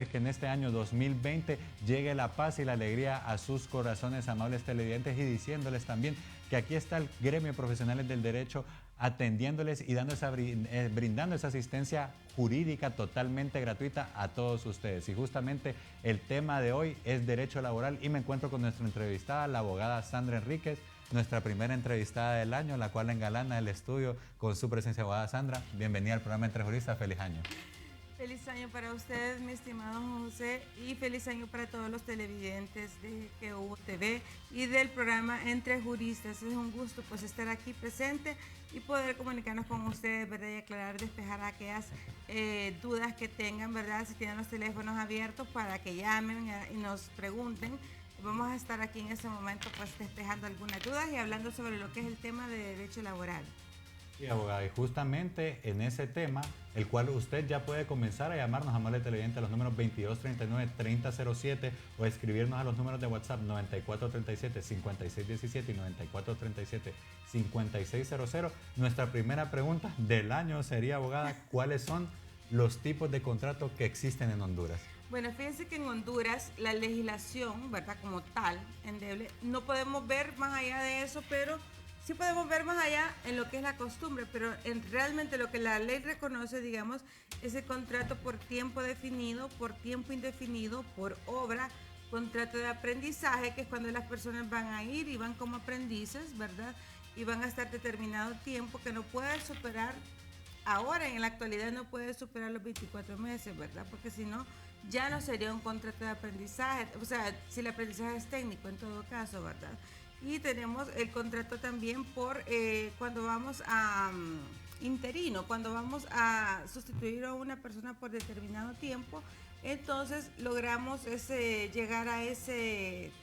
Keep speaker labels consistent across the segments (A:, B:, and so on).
A: Que en este año 2020 llegue la paz y la alegría a sus corazones, amables televidentes, y diciéndoles también que aquí está el gremio de profesionales del derecho atendiéndoles y brindando esa asistencia jurídica totalmente gratuita a todos ustedes. Y justamente el tema de hoy es derecho laboral y me encuentro con nuestra entrevistada, la abogada Sandra Enríquez, nuestra primera entrevistada del año, la cual engalana el estudio con su presencia. Abogada Sandra, bienvenida al programa Entre Juristas, feliz año.
B: Feliz año para ustedes, mi estimado José, y feliz año para todos los televidentes de QU TV y del programa Entre Juristas. Es un gusto pues estar aquí presente y poder comunicarnos con ustedes, ¿verdad? Y aclarar, despejar aquellas dudas que tengan, ¿verdad? Si tienen los teléfonos abiertos para que llamen y nos pregunten. Vamos a estar aquí en este momento pues despejando algunas dudas y hablando sobre lo que es el tema de derecho laboral.
A: Sí, abogada, y justamente en ese tema, el cual usted ya puede comenzar a llamarnos, amable televidente, a los números 2239-3007 o escribirnos a los números de WhatsApp 9437-5617 y 9437-5600. Nuestra primera pregunta del año sería, abogada, ¿cuáles son los tipos de contratos que existen en Honduras?
B: Bueno, fíjense que en Honduras la legislación, ¿verdad? Como tal, endeble, no podemos ver más allá de eso, pero sí podemos ver más allá en lo que es la costumbre, pero realmente lo que la ley reconoce, digamos, es el contrato por tiempo definido, por tiempo indefinido, por obra, contrato de aprendizaje, que es cuando las personas van a ir y van como aprendices, ¿verdad? Y van a estar determinado tiempo que no puede superar. Ahora, en la actualidad, no puede superar los 24 meses, ¿verdad? Porque si no, ya no sería un contrato de aprendizaje, o sea, si el aprendizaje es técnico en todo caso, ¿verdad? Y tenemos el contrato también por cuando vamos a interino, cuando vamos a sustituir a una persona por determinado tiempo, entonces logramos llegar a ese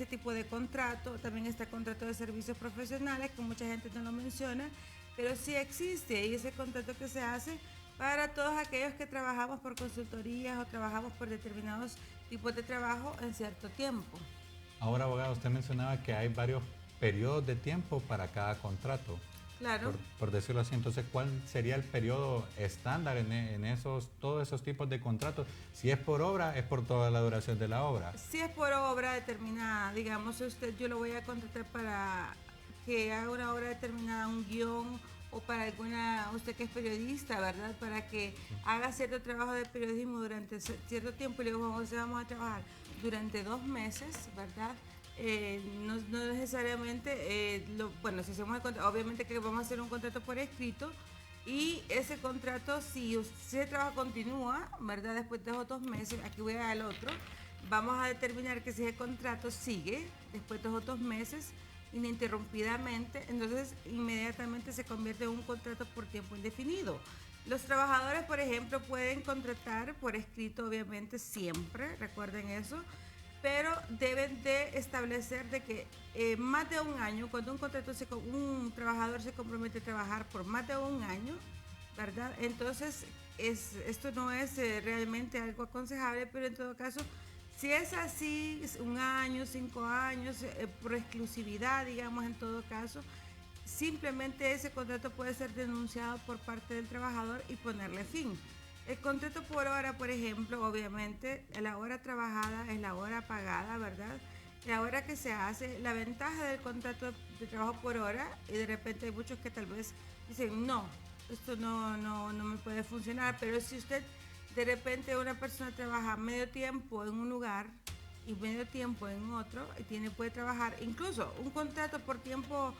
B: tipo de contrato. También está el contrato de servicios profesionales, que mucha gente no lo menciona, pero sí existe, y ese contrato que se hace para todos aquellos que trabajamos por consultorías o trabajamos por determinados tipos de trabajo en cierto tiempo.
A: Ahora, abogado, usted mencionaba que hay varios periodos de tiempo para cada contrato.
B: Claro.
A: Por decirlo así, entonces, ¿cuál sería el periodo estándar en todos esos tipos de contratos? Si es por obra, es por toda la duración de la obra.
B: Si es por obra determinada, digamos, yo lo voy a contratar para que haga una obra determinada, un guión, o para usted que es periodista, ¿verdad? Para que haga cierto trabajo de periodismo durante cierto tiempo, y luego vamos a trabajar durante 2 meses, ¿verdad? No necesariamente, bueno, si hacemos el contrato, obviamente que vamos a hacer un contrato por escrito, y ese contrato, si ese trabajo continúa, ¿verdad? Después de esos 2 meses, aquí voy al otro, vamos a determinar que si el contrato sigue después de esos 2 meses, ininterrumpidamente, entonces inmediatamente se convierte en un contrato por tiempo indefinido. Los trabajadores, por ejemplo, pueden contratar por escrito, obviamente, siempre, recuerden eso, pero deben de establecer de que más de un año, cuando un trabajador se compromete a trabajar por más de un año, ¿verdad? Entonces, esto no es realmente algo aconsejable, pero en todo caso, si es así, es 1 año, 5 años, por exclusividad, digamos, en todo caso, simplemente ese contrato puede ser denunciado por parte del trabajador y ponerle fin. El contrato por hora, por ejemplo, obviamente, la hora trabajada es la hora pagada, ¿verdad? La hora que se hace, la ventaja del contrato de trabajo por hora, y de repente hay muchos que tal vez dicen, no, esto no me puede funcionar, pero si usted de repente una persona trabaja medio tiempo en un lugar y medio tiempo en otro, y puede trabajar, incluso un contrato por tiempo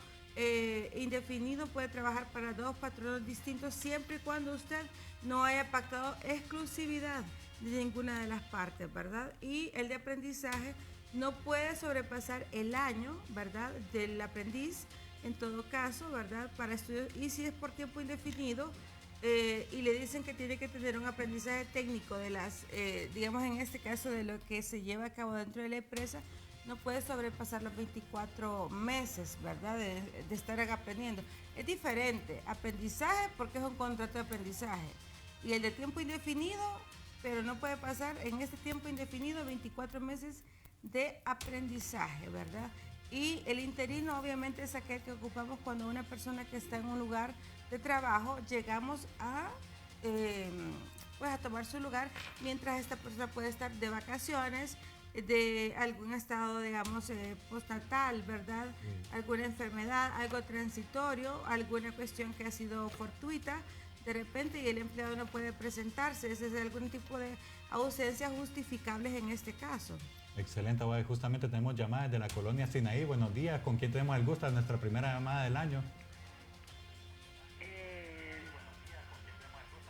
B: indefinido, puede trabajar para 2 patronos distintos, siempre y cuando usted no haya pactado exclusividad de ninguna de las partes, ¿verdad? Y el de aprendizaje no puede sobrepasar el año, ¿verdad?, del aprendiz, en todo caso, ¿verdad?, para estudios. Y si es por tiempo indefinido, y le dicen que tiene que tener un aprendizaje técnico de digamos, en este caso, de lo que se lleva a cabo dentro de la empresa, no puede sobrepasar los 24 meses, ¿verdad?, de estar aprendiendo. Es diferente, aprendizaje, porque es un contrato de aprendizaje, y el de tiempo indefinido, pero no puede pasar en este tiempo indefinido 24 meses de aprendizaje, ¿verdad? Y el interino, obviamente, es aquel que ocupamos cuando una persona que está en un lugar de trabajo llegamos a pues a tomar su lugar mientras esta persona puede estar de vacaciones, de algún estado, digamos, postnatal, ¿verdad? Alguna enfermedad, algo transitorio, alguna cuestión que ha sido fortuita de repente y el empleado no puede presentarse. Ese es algún tipo de ausencias justificables en este caso.
A: Excelente, abogada. Justamente tenemos llamadas de la colonia Sinaí. Buenos días, ¿con quién tenemos el gusto? Nuestra primera llamada del año.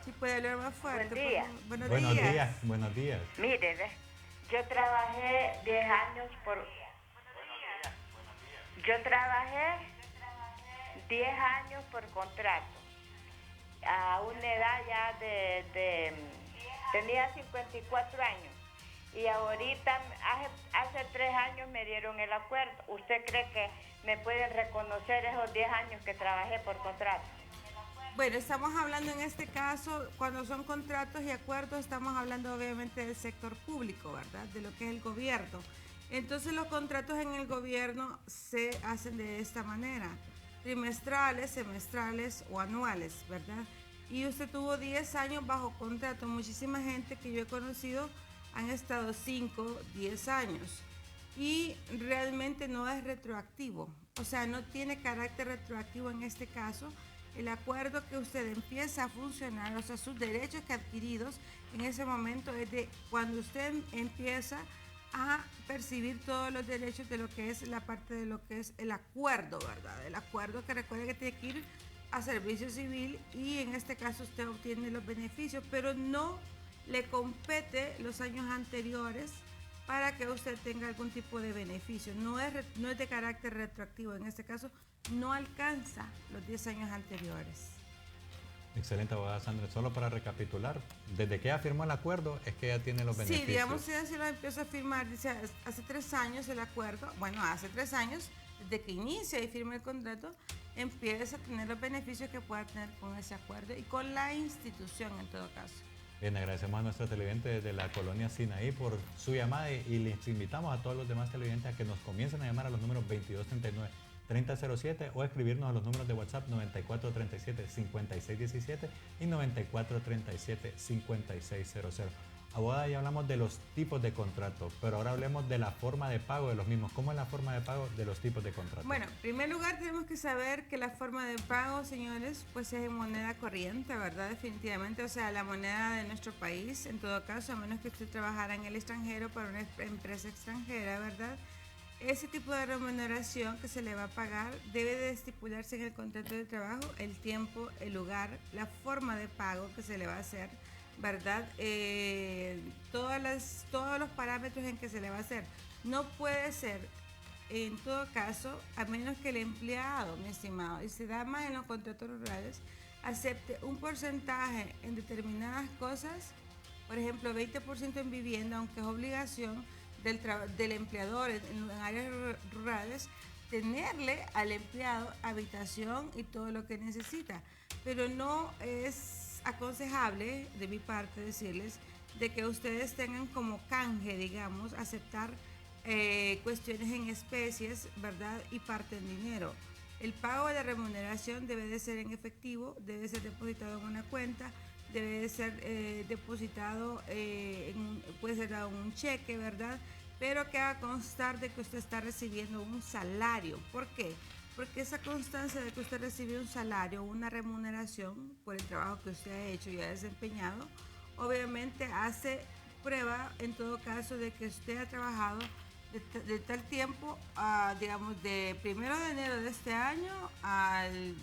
B: Si puede hablar más fuerte.
C: Buen día.
B: Buenos días.
A: Buenos días.
C: Mire, yo trabajé 10 años Yo trabajé 10 años por contrato. A una edad ya tenía 54 años. Y ahorita, hace 3 años me dieron el acuerdo. ¿Usted cree que me pueden reconocer esos 10 años que trabajé por contrato?
B: Bueno, estamos hablando en este caso, cuando son contratos y acuerdos, estamos hablando obviamente del sector público, ¿verdad? De lo que es el gobierno. Entonces los contratos en el gobierno se hacen de esta manera, trimestrales, semestrales o anuales, ¿verdad? Y usted tuvo 10 años bajo contrato. Muchísima gente que yo he conocido han estado 5, 10 años y realmente no es retroactivo, o sea, no tiene carácter retroactivo en este caso. El acuerdo que usted empieza a funcionar, o sea, sus derechos que adquiridos en ese momento es de cuando usted empieza a percibir todos los derechos de lo que es la parte de lo que es el acuerdo, ¿verdad? El acuerdo que recuerde que tiene que ir a servicio civil y en este caso usted obtiene los beneficios, pero no le compete los años anteriores para que usted tenga algún tipo de beneficio. No es de carácter retroactivo, en este caso no alcanza los 10 años anteriores.
A: Excelente, abogada Sandra. Solo para recapitular, desde que ella firmó el acuerdo es que ella tiene los beneficios.
B: Sí, digamos, ella se lo empieza a firmar, dice, hace 3 años el acuerdo, bueno, hace 3 años, desde que inicia y firma el contrato, empieza a tener los beneficios que pueda tener con ese acuerdo y con la institución en todo caso.
A: Bien, agradecemos a nuestra televidente de la colonia Sinaí por su llamada y les invitamos a todos los demás televidentes a que nos comiencen a llamar a los números 2239-3007 o escribirnos a los números de WhatsApp 9437-5617 y 9437-5600. Abogada, ya hablamos de los tipos de contratos, pero ahora hablemos de la forma de pago de los mismos. ¿Cómo es la forma de pago de los tipos de contratos?
B: Bueno, en primer lugar tenemos que saber que la forma de pago, señores, pues es en moneda corriente, ¿verdad? Definitivamente, o sea, la moneda de nuestro país, en todo caso, a menos que usted trabajara en el extranjero para una empresa extranjera, ¿verdad? Ese tipo de remuneración que se le va a pagar debe de estipularse en el contrato de trabajo el tiempo, el lugar, la forma de pago que se le va a hacer, ¿verdad? Todos los parámetros en que se le va a hacer. No puede ser, en todo caso, a menos que el empleado, mi estimado, y se da más en los contratos rurales, acepte un porcentaje en determinadas cosas, por ejemplo, 20% en vivienda, aunque es obligación del empleador en áreas rurales, tenerle al empleado habitación y todo lo que necesita. Pero no es aconsejable de mi parte decirles de que ustedes tengan como canje, digamos, aceptar cuestiones en especies, ¿verdad? Y parte en dinero. El pago de remuneración debe de ser en efectivo, debe ser depositado en una cuenta, debe de ser depositado, puede ser dado un cheque, ¿verdad? Pero que haga constar de que usted está recibiendo un salario. ¿Por qué? Porque esa constancia de que usted recibe un salario, una remuneración por el trabajo que usted ha hecho y ha desempeñado, obviamente hace prueba en todo caso de que usted ha trabajado de tal tiempo, digamos, de 1 de enero de este año al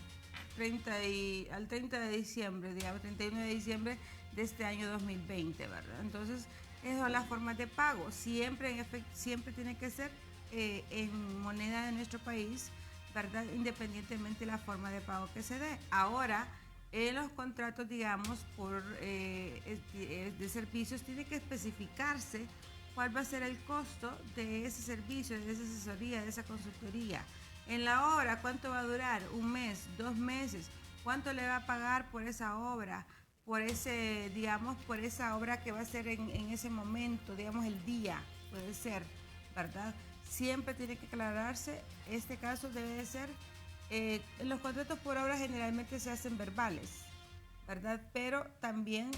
B: 30 de diciembre, digamos, 31 de diciembre de este año 2020, ¿verdad? Entonces, esas son las formas de pago. Siempre tiene que ser en moneda de nuestro país, ¿verdad? Independientemente de la forma de pago que se dé. Ahora, en los contratos, digamos, de servicios, tiene que especificarse cuál va a ser el costo de ese servicio, de esa asesoría, de esa consultoría. En la obra, ¿cuánto va a durar? ¿1 mes? ¿2 meses? ¿Cuánto le va a pagar por esa obra? Por esa obra que va a ser en ese momento, digamos, el día, puede ser, ¿verdad? Siempre tiene que aclararse. Este caso debe de ser, los contratos por obra generalmente se hacen verbales, ¿verdad? Pero también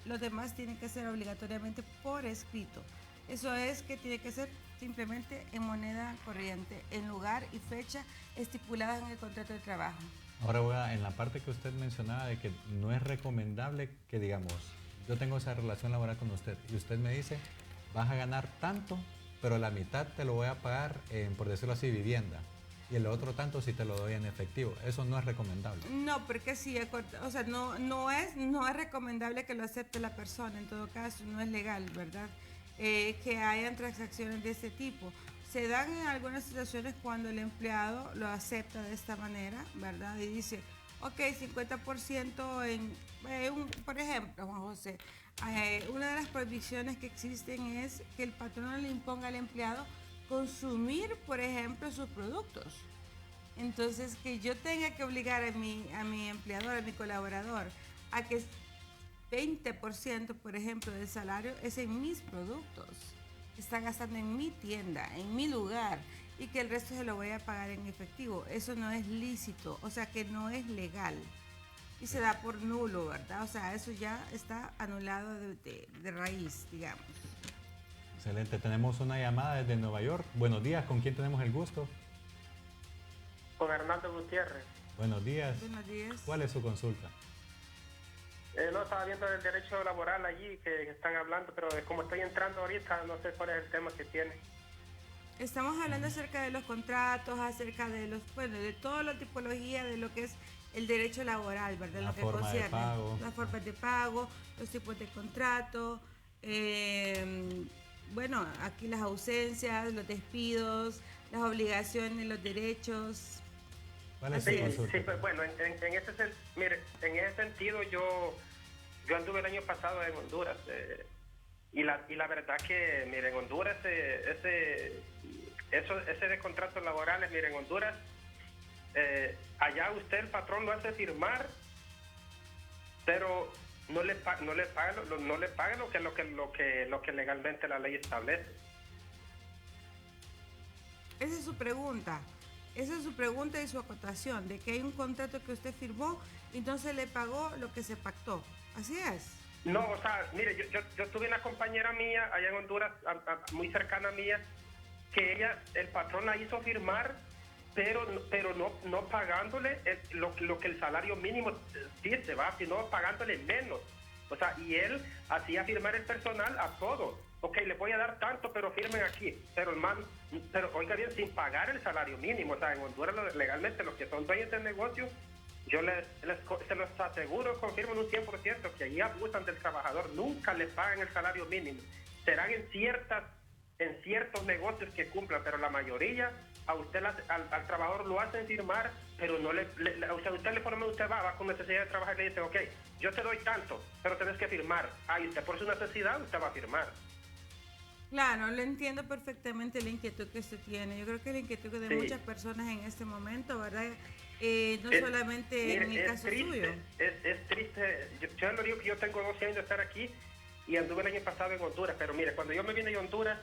B: los demás tienen que ser obligatoriamente por escrito. Eso es que tiene que ser simplemente en moneda corriente, en lugar y fecha estipuladas en el contrato de trabajo.
A: Ahora en la parte que usted mencionaba de que no es recomendable que, digamos, yo tengo esa relación laboral con usted y usted me dice, vas a ganar tanto, pero la mitad te lo voy a pagar en, por decirlo así, vivienda. Y el otro tanto si te lo doy en efectivo. Eso no es recomendable.
B: No, porque sí, o sea, no es recomendable que lo acepte la persona, en todo caso, no es legal, ¿verdad? Que hayan transacciones de este tipo. Se dan en algunas situaciones cuando el empleado lo acepta de esta manera, ¿verdad? Y dice, ok, 50% por ejemplo, Juan José, una de las prohibiciones que existen es que el patrón le imponga al empleado consumir, por ejemplo, sus productos. Entonces, que yo tenga que obligar a mi empleador, a mi colaborador, a que 20%, por ejemplo, del salario es en mis productos. Está gastando en mi tienda, en mi lugar, y que el resto se lo voy a pagar en efectivo. Eso no es lícito, o sea que no es legal. Y se da por nulo, ¿verdad? O sea, eso ya está anulado de raíz, digamos.
A: Excelente, tenemos una llamada desde Nueva York. Buenos días, ¿con quién tenemos el gusto?
D: Con Hernando Gutiérrez.
A: Buenos días.
B: Buenos días.
A: ¿Cuál es su consulta?
D: No, estaba viendo el derecho laboral allí que están hablando, pero como estoy entrando ahorita, no sé cuál es el tema que tiene.
B: Estamos hablando acerca de los contratos, acerca de de toda la tipología de lo que es el derecho laboral, ¿verdad?
A: La forma de pago.
B: Las formas de pago, los tipos de contrato, bueno, aquí las ausencias, los despidos, las obligaciones, los derechos.
A: ¿Cuál es su consulta?
D: Sí, pues bueno, mire, en ese sentido yo anduve el año pasado en Honduras y la verdad que, mire, en Honduras ese de contratos laborales, mire, en Honduras allá usted, el patrón, lo hace firmar, pero no le paga lo que legalmente la ley establece.
B: Esa es su pregunta. Esa es su pregunta y su acotación, de que hay un contrato que usted firmó y entonces le pagó lo que se pactó. ¿Así es?
D: No, o sea, mire, yo tuve una compañera mía allá en Honduras, muy cercana a mía, que el patrón la hizo firmar, pero no pagándole lo que el salario mínimo dice, sino pagándole menos. O sea, y él hacía firmar el personal a todo. Ok, les voy a dar tanto, pero firmen aquí. Pero oiga bien, sin pagar el salario mínimo. O sea, en Honduras legalmente los que son dueños del negocio, yo se los aseguro, confirmo en un 100%, que allí abusan del trabajador. Nunca le pagan el salario mínimo. Serán en ciertos negocios que cumplan, pero la mayoría a usted al trabajador lo hacen firmar, pero no usted le pone, usted va con necesidad de trabajar y le dice, ok, yo te doy tanto, pero tenés que firmar. Y usted por su necesidad, usted va a firmar.
B: Claro, le entiendo perfectamente la inquietud que usted tiene. Yo creo que la inquietud de muchas personas en este momento, ¿verdad? Solamente en el caso suyo.
D: Es triste. Yo lo digo que yo tengo 12 años de estar aquí y anduve el año pasado en Honduras, pero mire, cuando yo me vine de Honduras,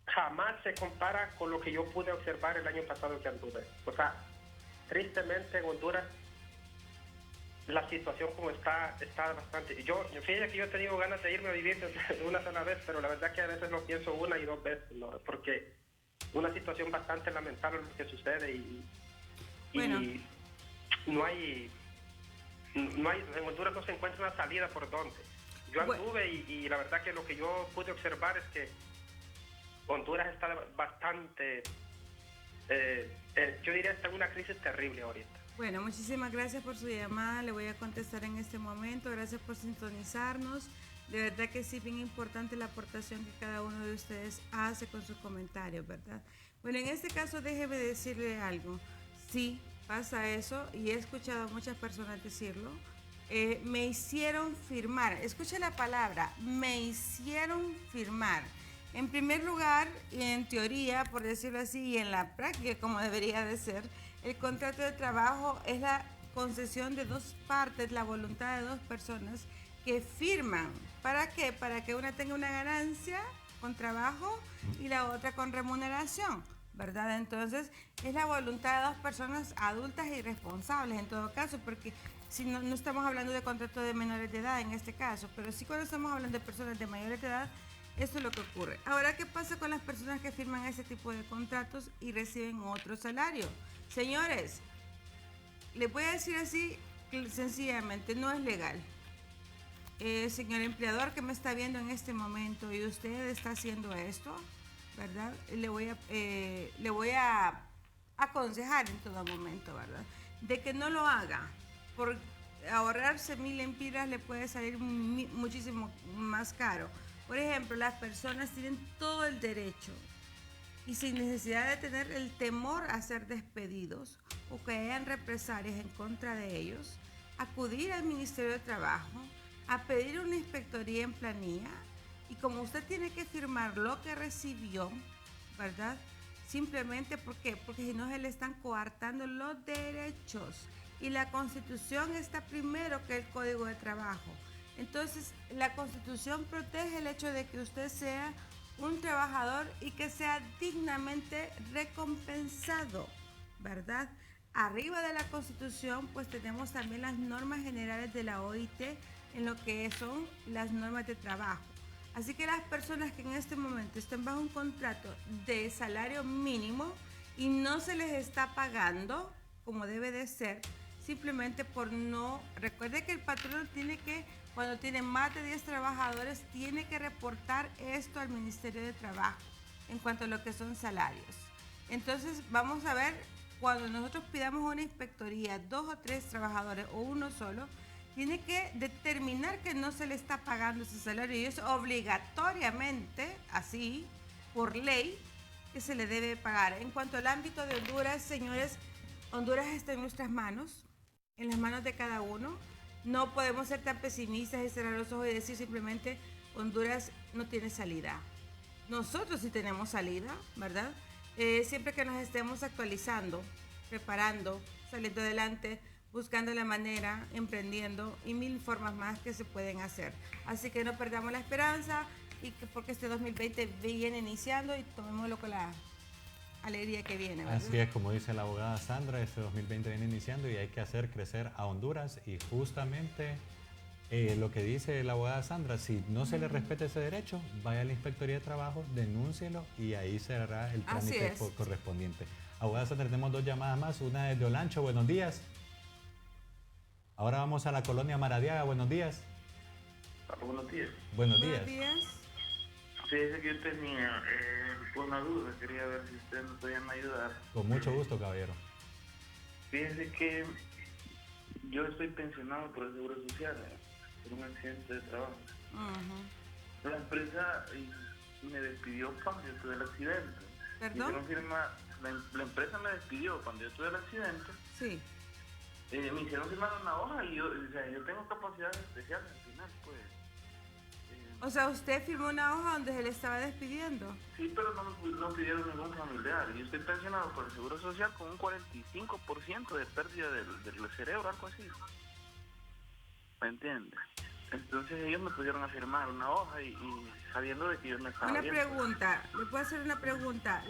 D: jamás se compara con lo que yo pude observar el año pasado que anduve. O sea, tristemente en Honduras la situación como está bastante. Fíjate que yo he tenido ganas de irme a vivir una sola vez, pero la verdad que a veces lo pienso una y dos veces, ¿no? Porque una situación bastante lamentable lo que sucede
B: bueno.
D: y no hay en Honduras no se encuentra una salida por donde. Yo anduve y la verdad que lo que yo pude observar es que Honduras está bastante, yo diría, está en una crisis terrible ahorita.
B: Bueno, muchísimas gracias por su llamada, le voy a contestar en este momento, gracias por sintonizarnos, de verdad que sí, bien importante la aportación que cada uno de ustedes hace con sus comentarios, ¿verdad? Bueno, en este caso déjeme decirle algo, sí, pasa eso y he escuchado a muchas personas decirlo, me hicieron firmar, escuche la palabra, me hicieron firmar. En primer lugar, en teoría, por decirlo así, y en la práctica, como debería de ser, el contrato de trabajo es la concesión de dos partes, la voluntad de dos personas que firman. ¿Para qué? Para que una tenga una ganancia con trabajo y la otra con remuneración, ¿verdad? Entonces, es la voluntad de dos personas adultas y responsables en todo caso, porque si no estamos hablando de contratos de menores de edad en este caso, pero sí cuando estamos hablando de personas de mayores de edad, eso es lo que ocurre. Ahora, ¿qué pasa con las personas que firman ese tipo de contratos y reciben otro salario? Señores, les voy a decir así sencillamente, no es legal. Señor empleador que me está viendo en este momento y usted está haciendo esto, ¿verdad? Le voy a aconsejar en todo momento, ¿verdad? De que no lo haga. Por ahorrarse 1000 lempiras le puede salir muchísimo más caro. Por ejemplo, las personas tienen todo el derecho y sin necesidad de tener el temor a ser despedidos o que hayan represalias en contra de ellos, acudir al Ministerio de Trabajo a pedir una inspectoría en planilla y como usted tiene que firmar lo que recibió, ¿verdad? Simplemente ¿por qué? Porque si no se le están coartando los derechos y la Constitución está primero que el Código de Trabajo. Entonces, la Constitución protege el hecho de que usted sea un trabajador y que sea dignamente recompensado, ¿verdad? Arriba de la Constitución, pues tenemos también las normas generales de la OIT en lo que son las normas de trabajo. Así que las personas que en este momento estén bajo un contrato de salario mínimo y no se les está pagando como debe de ser, simplemente por no... Recuerde que el patrón tiene que, cuando tiene más de 10 trabajadores, tiene que reportar esto al Ministerio de Trabajo en cuanto a lo que son salarios. Entonces, vamos a ver, cuando nosotros pidamos una inspectoría, 2 o 3 trabajadores o uno solo, tiene que determinar que no se le está pagando ese salario y es obligatoriamente, así, por ley, que se le debe pagar. En cuanto al ámbito de Honduras, señores, Honduras está en nuestras manos, en las manos de cada uno. No podemos ser tan pesimistas y cerrar los ojos y decir simplemente Honduras no tiene salida. Nosotros sí tenemos salida, ¿verdad? Siempre que nos estemos actualizando, preparando, saliendo adelante, buscando la manera, emprendiendo y 1000 formas más que se pueden hacer. Así que no perdamos la esperanza y que porque este 2020 viene iniciando y tomémoslo con la alegría que viene, ¿verdad?
A: Así es, como dice la abogada Sandra, este 2020 viene iniciando y hay que hacer crecer a Honduras y justamente lo que dice la abogada Sandra, si no se le respeta ese derecho, vaya a la Inspectoría de Trabajo, denúncielo y ahí se hará el trámite correspondiente. Abogada Sandra, tenemos 2 llamadas más, una es de Olancho, buenos días. Ahora vamos a la colonia Maradiaga, buenos días.
E: Buenos días.
A: Buenos días.
B: Buenos días.
E: Sí, es que yo tenía una duda, quería ver si ustedes me podían ayudar.
A: Con mucho gusto, caballero.
E: Fíjense que yo estoy pensionado por el Seguro Social, por un accidente de trabajo. La empresa me despidió cuando yo tuve el accidente.
B: ¿Perdón?
E: La empresa me despidió cuando yo tuve el accidente.
B: Sí.
E: Me hicieron firmar una hoja y yo tengo capacidades especiales al final, pues.
B: O sea, usted firmó una hoja donde se le estaba despidiendo.
E: Sí, pero no pidieron ningún familiar. Yo estoy pensionado por el Seguro Social con un 45% de pérdida del cerebro, algo así. ¿Me entiendes? Entonces ellos me pusieron a firmar una hoja y sabiendo de que yo no estaba
B: Una
E: bien.
B: pregunta, ¿le puedo hacer una pregunta?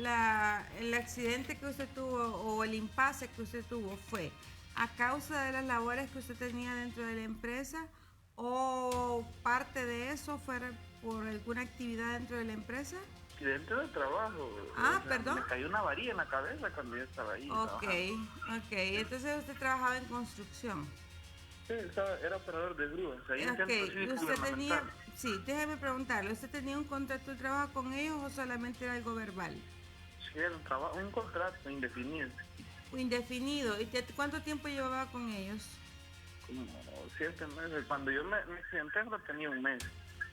B: ¿El accidente que usted tuvo o el impasse que usted tuvo fue a causa de las labores que usted tenía dentro de la empresa o parte de eso fue por alguna actividad dentro de la empresa?
E: Accidente de trabajo.
B: Perdón.
E: Me cayó una varilla en la cabeza cuando yo estaba ahí.
B: Ok. Entonces usted trabajaba en construcción.
E: Sí, era operador de grúas. Ahí
B: Usted tenía, sí, déjeme preguntarle, ¿usted tenía un contrato de trabajo con ellos o solamente era algo verbal?
E: Sí, era un contrato indefinido.
B: Indefinido. ¿Y cuánto tiempo llevaba con ellos?
E: Como 7 meses. Cuando yo me accidenté, no tenía un mes.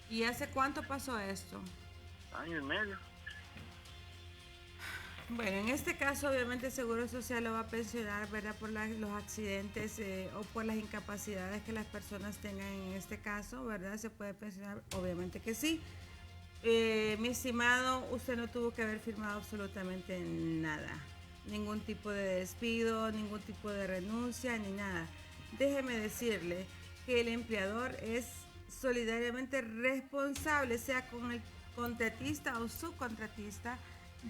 B: ¿Y hace cuánto pasó esto?
E: 1 año y medio.
B: Bueno, en este caso obviamente el Seguro Social lo va a pensionar, ¿verdad? Por los accidentes o por las incapacidades que las personas tengan en este caso, ¿verdad? Se puede pensionar, obviamente que sí. Mi estimado, usted no tuvo que haber firmado absolutamente nada. Ningún tipo de despido, ningún tipo de renuncia, ni nada. Déjeme decirle que el empleador es solidariamente responsable, sea con el contratista o subcontratista,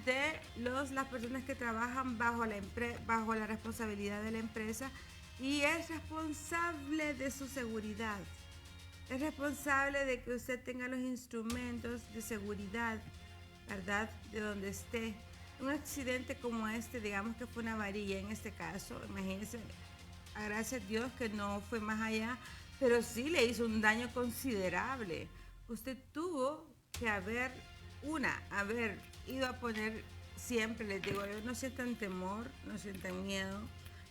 B: de las personas que trabajan bajo la responsabilidad de la empresa y es responsable de su seguridad. Es responsable de que usted tenga los instrumentos de seguridad, ¿verdad? De donde esté. Un accidente como este, digamos que fue una varilla en este caso, imagínense, gracias a Dios que no fue más allá, pero sí le hizo un daño considerable. Usted tuvo que haber ido a poner, siempre les digo, no sientan temor, no sientan miedo.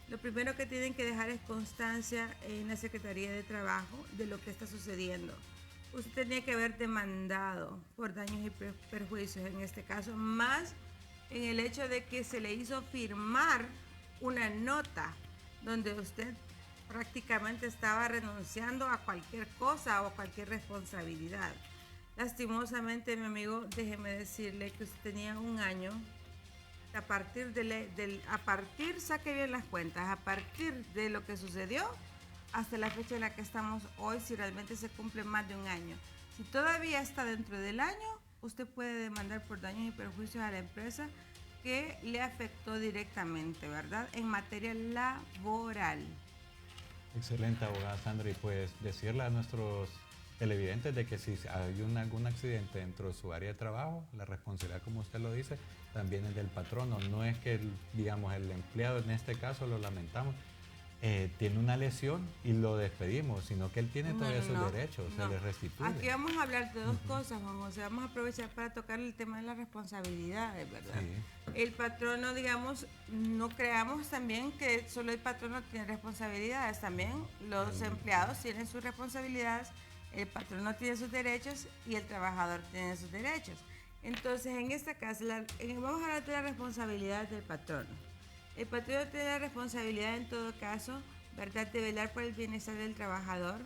B: Lo primero que tienen que dejar es constancia en la Secretaría de Trabajo de lo que está sucediendo. Usted tenía que haber demandado por daños y perjuicios en este caso, más en el hecho de que se le hizo firmar una nota donde usted prácticamente estaba renunciando a cualquier cosa o a cualquier responsabilidad. Lastimosamente, mi amigo, déjeme decirle que usted tenía un año. Saque bien las cuentas, a partir de lo que sucedió hasta la fecha en la que estamos hoy, si realmente se cumple más de un año. Si todavía está dentro del año, usted puede demandar por daños y perjuicios a la empresa que le afectó directamente, ¿verdad? En materia laboral.
A: Excelente, abogada Sandra, y pues decirle a nuestros televidentes de que si hay algún accidente dentro de su área de trabajo, la responsabilidad, como usted lo dice, también es del patrono. No es que, digamos, el empleado, en este caso, lo lamentamos, tiene una lesión y lo despedimos, sino que él tiene todavía sus derechos, se le restituye.
B: Aquí vamos a hablar de dos cosas, Juan José. Vamos a aprovechar para tocar el tema de las responsabilidades, ¿verdad?
A: Sí.
B: El patrono, digamos, no creamos también que solo el patrono tiene responsabilidades, también los empleados tienen sus responsabilidades, el patrono tiene sus derechos y el trabajador tiene sus derechos. Entonces, en este caso, vamos a hablar de la responsabilidad del patrono. El patrono tiene la responsabilidad, en todo caso, ¿verdad?, de velar por el bienestar del trabajador,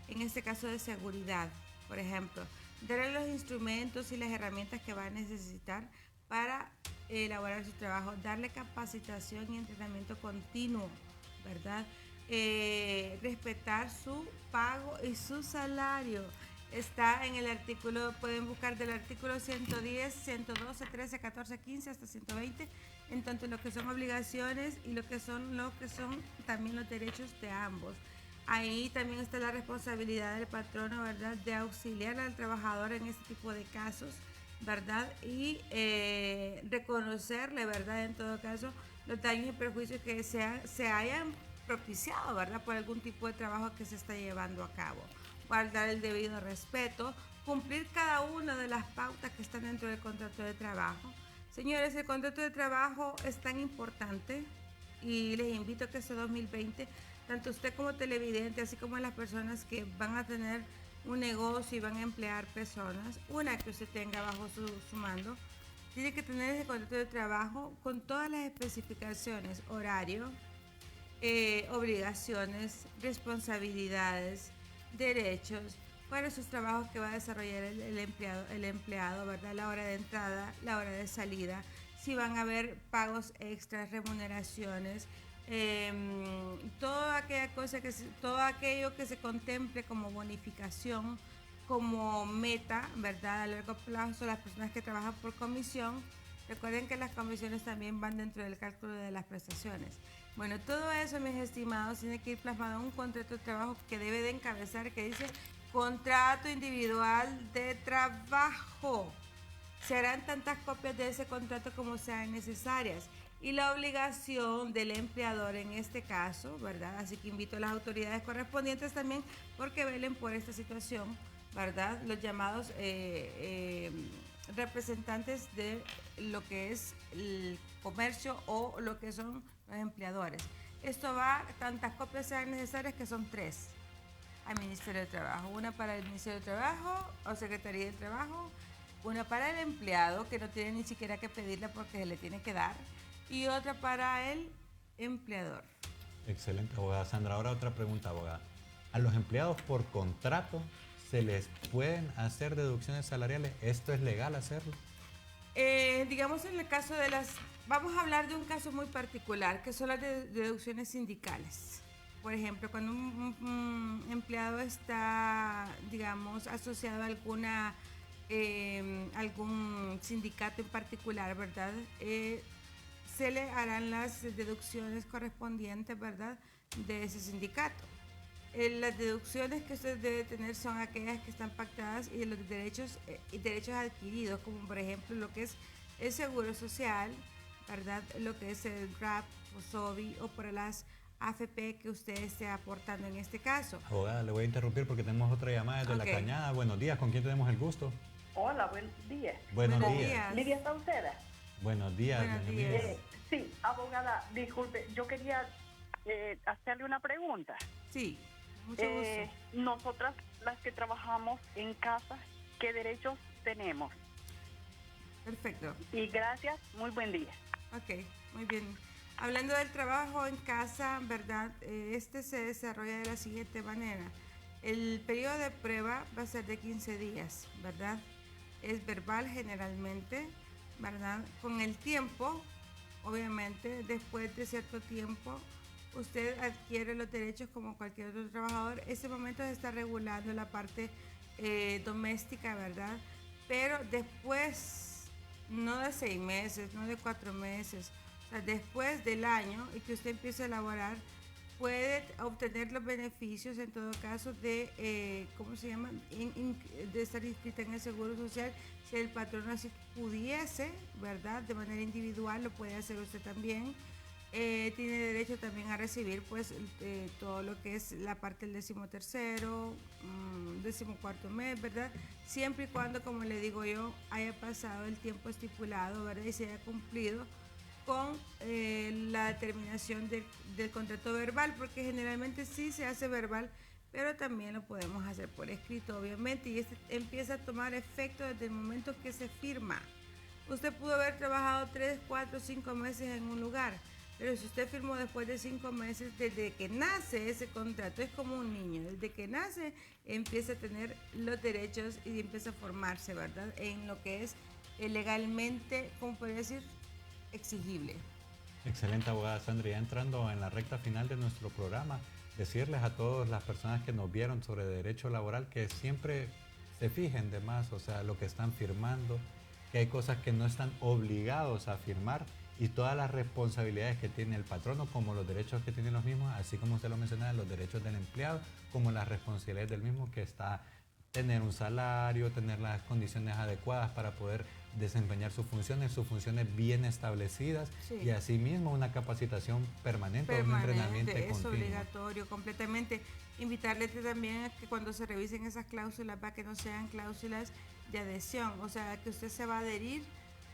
B: en este caso de seguridad, por ejemplo, darle los instrumentos y las herramientas que va a necesitar para elaborar su trabajo, darle capacitación y entrenamiento continuo, ¿verdad? Respetar su pago y su salario. Está en el artículo, pueden buscar del artículo 110, 112, 13, 14, 15 hasta 120, en tanto lo que son obligaciones y lo que son también los derechos de ambos. Ahí también está la responsabilidad del patrono, ¿verdad?, de auxiliar al trabajador en este tipo de casos, ¿verdad? Y reconocerle, ¿verdad?, en todo caso, los daños y perjuicios que se hayan propiciado, ¿verdad?, por algún tipo de trabajo que se está llevando a cabo. Guardar el debido respeto, cumplir cada una de las pautas que están dentro del contrato de trabajo. Señores, el contrato de trabajo es tan importante y les invito a que este 2020, tanto usted como televidente, así como las personas que van a tener un negocio y van a emplear personas, una que usted tenga bajo su mando, tiene que tener ese contrato de trabajo con todas las especificaciones, horario, obligaciones, responsabilidades, derechos, cuáles son los trabajos que va a desarrollar el empleado, ¿verdad? La hora de entrada, la hora de salida, si van a haber pagos extras, remuneraciones, todo aquello que se contemple como bonificación, como meta, ¿verdad?, a largo plazo, las personas que trabajan por comisión. Recuerden que las comisiones también van dentro del cálculo de las prestaciones. Bueno, todo eso, mis estimados, tiene que ir plasmado en un contrato de trabajo que debe de encabezar, que dice contrato individual de trabajo. Se harán tantas copias de ese contrato como sean necesarias. Y la obligación del empleador en este caso, ¿verdad? Así que invito a las autoridades correspondientes también porque velen por esta situación, ¿verdad? Los llamados representantes de lo que es el comercio o lo que son los empleadores. Esto va, tantas copias sean necesarias, que son 3 al Ministerio de Trabajo. Una para el Ministerio de Trabajo o Secretaría de Trabajo, una para el empleado, que no tiene ni siquiera que pedirla porque se le tiene que dar, y otra para el empleador.
A: Excelente, abogada Sandra. Ahora otra pregunta, abogada. ¿A los empleados por contrato se les pueden hacer deducciones salariales? ¿Esto es legal hacerlo?
B: Digamos, en el caso de vamos a hablar de un caso muy particular, que son las deducciones sindicales. Por ejemplo, cuando un empleado está, digamos, asociado a algún sindicato en particular, ¿verdad? Se le harán las deducciones correspondientes, ¿verdad?, de ese sindicato. Las deducciones que usted debe tener son aquellas que están pactadas y los derechos adquiridos, como por ejemplo lo que es el seguro social, ¿verdad? Lo que es el RAP o SOBI o por las AFP que usted esté aportando en este caso.
A: Abogada, le voy a interrumpir porque tenemos otra llamada desde La Cañada. Buenos días, ¿con quién tenemos el gusto?
F: Hola, buenos días.
A: Buenos días.
F: Lidia Sauceda.
A: Buenos días.
F: Sí, abogada, disculpe, yo quería hacerle una pregunta.
B: Sí, mucho gusto.
F: Nosotras, las que trabajamos en casa, ¿qué derechos tenemos?
B: Perfecto.
F: Y gracias, muy buen día.
B: Ok, muy bien. Hablando del trabajo en casa, ¿verdad? Este se desarrolla de la siguiente manera. El periodo de prueba va a ser de 15 días, ¿verdad? Es verbal generalmente, ¿verdad? Con el tiempo, obviamente, después de cierto tiempo, usted adquiere los derechos como cualquier otro trabajador. Ese momento se está regulando la parte doméstica, ¿verdad? Pero después, no de 6 meses, no de 4 meses, o sea, después del año y que usted empiece a elaborar, puede obtener los beneficios en todo caso de, ¿cómo se llama? De estar inscrita en el Seguro Social. Si el patrón así pudiese, ¿verdad? De manera individual, lo puede hacer usted también. Tiene derecho también a recibir pues todo lo que es la parte del 13º, 14º mes, ¿verdad? Siempre y cuando, como le digo yo, haya pasado el tiempo estipulado, ¿verdad? Y se haya cumplido con la determinación del contrato verbal, porque generalmente sí se hace verbal, pero también lo podemos hacer por escrito, obviamente, y este empieza a tomar efecto desde el momento que se firma. Usted pudo haber trabajado 3, 4, 5 meses en un lugar, pero si usted firmó después de 5 meses, desde que nace ese contrato, es como un niño, desde que nace empieza a tener los derechos y empieza a formarse, ¿verdad? En lo que es legalmente, ¿cómo podría decir? Exigible.
A: Excelente, abogada Sandra. Ya entrando en la recta final de nuestro programa, decirles a todas las personas que nos vieron sobre derecho laboral que siempre se fijen de más, o sea, lo que están firmando, que hay cosas que no están obligados a firmar y todas las responsabilidades que tiene el patrono, como los derechos que tienen los mismos, así como usted lo mencionaba, los derechos del empleado, como las responsabilidades del mismo, que está tener un salario, tener las condiciones adecuadas para poder desempeñar sus funciones bien establecidas, sí. Y asimismo una capacitación permanente o un entrenamiento
B: es
A: continuo.
B: Obligatorio, completamente. Invitarle también a que cuando se revisen esas cláusulas, para que no sean cláusulas de adhesión, o sea, que usted se va a adherir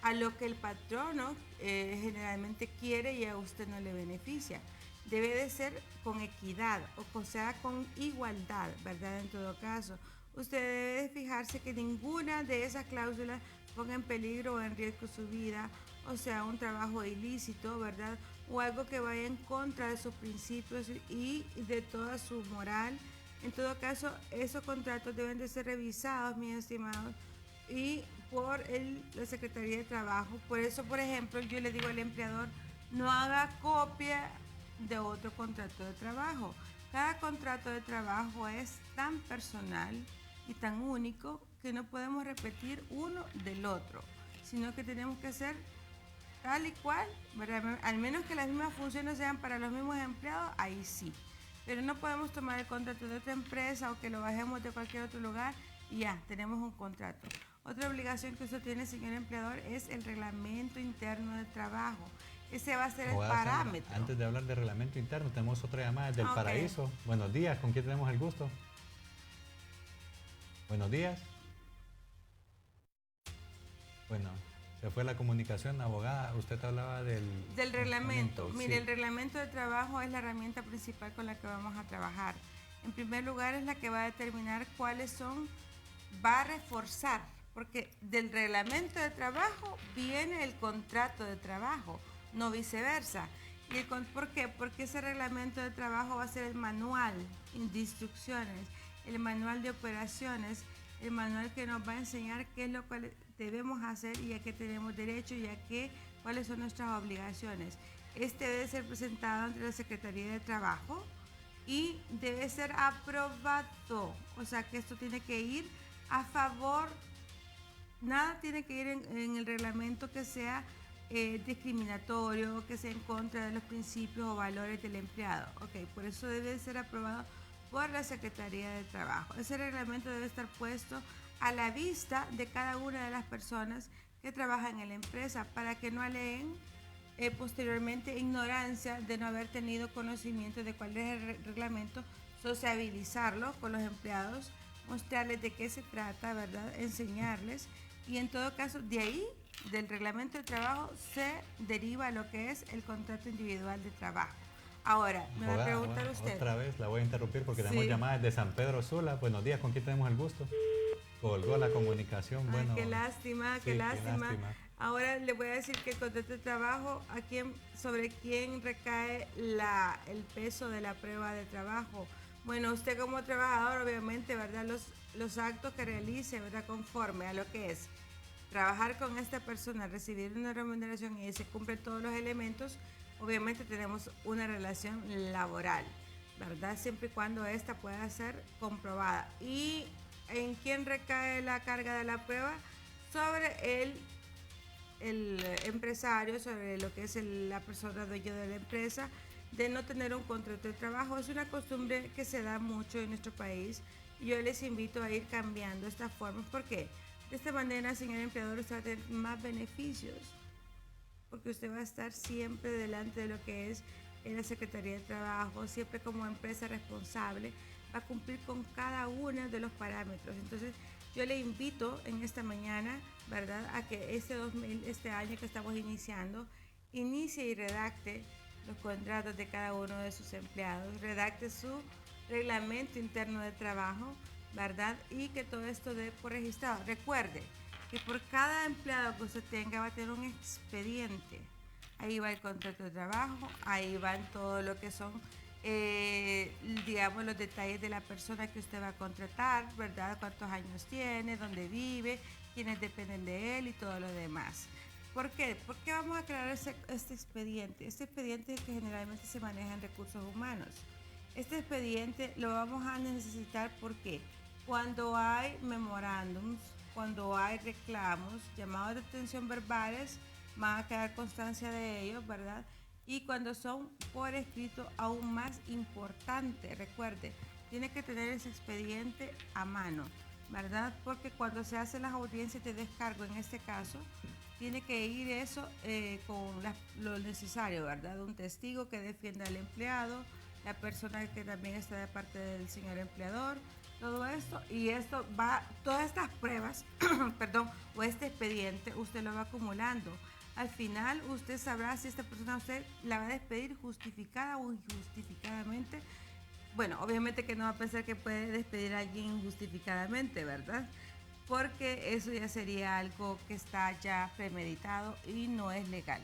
B: a lo que el patrono generalmente quiere y a usted no le beneficia. Debe de ser con equidad, o sea, con igualdad, ¿verdad? En todo caso, usted debe de fijarse que ninguna de esas cláusulas ponga en peligro o en riesgo su vida, o sea, un trabajo ilícito, ¿verdad? O algo que vaya en contra de sus principios y de toda su moral. En todo caso, esos contratos deben de ser revisados, mis estimados, y por la Secretaría de Trabajo. Por eso, por ejemplo, yo le digo al empleador, no haga copia de otro contrato de trabajo. Cada contrato de trabajo es tan personal y tan único que no podemos repetir uno del otro, sino que tenemos que hacer tal y cual, ¿verdad? Al menos que las mismas funciones sean para los mismos empleados, ahí sí. Pero no podemos tomar el contrato de otra empresa o que lo bajemos de cualquier otro lugar y ya, tenemos un contrato. Otra obligación que usted tiene, señor empleador, es el reglamento interno de trabajo. Ese va a ser el parámetro.
A: Sandra, antes de hablar de reglamento interno, tenemos otra llamada del Paraíso. Buenos días, ¿con quién tenemos el gusto? Buenos días. Bueno, se fue la comunicación, abogada. Usted hablaba del
B: reglamento. Mire,
A: sí.
B: El reglamento de trabajo es la herramienta principal con la que vamos a trabajar. En primer lugar, es la que va a determinar cuáles son, va a reforzar, porque del reglamento de trabajo viene el contrato de trabajo, no viceversa. ¿Por qué? Porque ese reglamento de trabajo va a ser el manual de instrucciones, el manual de operaciones, el manual que nos va a enseñar qué es lo que debemos hacer y a qué tenemos derecho y cuáles son nuestras obligaciones. Este debe ser presentado ante la Secretaría de Trabajo y debe ser aprobado, o sea que esto tiene que ir a favor, nada tiene que ir en el reglamento que sea discriminatorio, que sea en contra de los principios o valores del empleado. Ok, por eso debe ser aprobado por la Secretaría de Trabajo. Ese reglamento debe estar puesto a la vista de cada una de las personas que trabajan en la empresa para que no aleguen posteriormente ignorancia de no haber tenido conocimiento de cuál es el reglamento, sociabilizarlo con los empleados, mostrarles de qué se trata, ¿verdad? Enseñarles, y en todo caso de ahí, del reglamento de trabajo, se deriva lo que es el contrato individual de trabajo. Ahora, me va a preguntar usted.
A: Otra vez la voy a interrumpir porque tenemos
B: Sí.
A: llamadas de San Pedro Sula. Buenos días, ¿con quién tenemos el gusto? Colgó la comunicación.
B: Ay,
A: Bueno,
B: qué lástima,
A: sí,
B: qué
A: qué
B: lástima.
A: lástima.
B: Ahora le voy a decir que el contrato de trabajo, sobre quién recae el peso de la prueba de trabajo. Bueno, usted como trabajador, obviamente, ¿verdad? Los actos que realice, ¿verdad? Conforme a lo que es trabajar con esta persona, recibir una remuneración y se cumplen todos los elementos, obviamente tenemos una relación laboral, ¿verdad? Siempre y cuando esta pueda ser comprobada. ¿Y en quién recae la carga de la prueba? Sobre el empresario, sobre lo que es la persona dueña de la empresa, de no tener un contrato de trabajo. Es una costumbre que se da mucho en nuestro país y yo les invito a ir cambiando esta forma. ¿Por qué? De esta manera, señor empleador, usted va a tener más beneficios, porque usted va a estar siempre delante de lo que es la Secretaría de Trabajo, siempre como empresa responsable, va a cumplir con cada uno de los parámetros. Entonces, yo le invito en esta mañana, ¿verdad?, a que este año que estamos iniciando, inicie y redacte los contratos de cada uno de sus empleados, redacte su reglamento interno de trabajo, ¿verdad? Y que todo esto dé por registrado. Recuerde que por cada empleado que usted tenga va a tener un expediente. Ahí va el contrato de trabajo, ahí van todo lo que son, digamos, los detalles de la persona que usted va a contratar, ¿verdad? Cuántos años tiene, dónde vive, quiénes dependen de él y todo lo demás. ¿Por qué? ¿Por qué vamos a crear este expediente? Este expediente es el que generalmente se maneja en recursos humanos. Este expediente lo vamos a necesitar porque cuando hay memorándums, cuando hay reclamos, llamados de atención verbales, van a quedar constancia de ellos, ¿verdad? Y cuando son por escrito, aún más importante, recuerde, tiene que tener ese expediente a mano, ¿verdad? Porque cuando se hacen las audiencias de descargo, en este caso, tiene que ir eso con lo necesario, ¿verdad? Un testigo que defienda al empleado, la persona que también está de parte del señor empleador, todo esto, y esto va, todas estas pruebas, perdón, o este expediente, usted lo va acumulando. Al final, usted sabrá si esta persona usted la va a despedir justificada o injustificadamente. Bueno, obviamente que no va a pensar que puede despedir a alguien injustificadamente, ¿verdad? Porque eso ya sería algo que está ya premeditado y no es legal.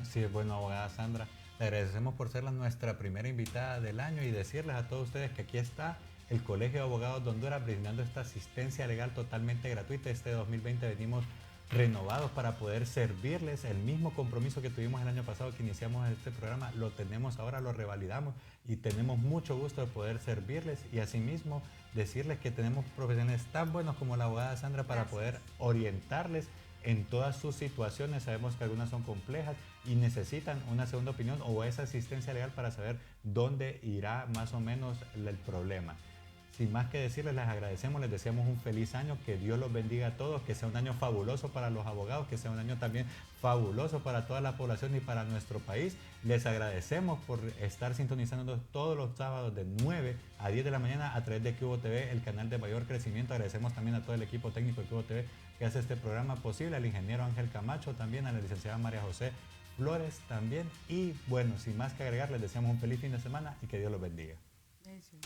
A: Así es, bueno, abogada Sandra, le agradecemos por ser nuestra primera invitada del año y decirles a todos ustedes que aquí está el Colegio de Abogados de Honduras brindando esta asistencia legal totalmente gratuita. Este 2020 venimos renovados para poder servirles. El mismo compromiso que tuvimos el año pasado que iniciamos este programa, lo tenemos ahora, lo revalidamos y tenemos mucho gusto de poder servirles y asimismo decirles que tenemos profesionales tan buenos como la abogada Sandra para poder orientarles en todas sus situaciones. Sabemos que algunas son complejas y necesitan una segunda opinión o esa asistencia legal para saber dónde irá más o menos el problema. Sin más que decirles, les agradecemos, les deseamos un feliz año, que Dios los bendiga a todos, que sea un año fabuloso para los abogados, que sea un año también fabuloso para toda la población y para nuestro país. Les agradecemos por estar sintonizándonos todos los sábados de 9 a 10 de la mañana a través de Cubo TV, el canal de mayor crecimiento. Agradecemos también a todo el equipo técnico de Cubo TV que hace este programa posible, al ingeniero Ángel Camacho, también a la licenciada María José Flores también. Y bueno, sin más que agregar, les deseamos un feliz fin de semana y que Dios los bendiga.
B: Eso.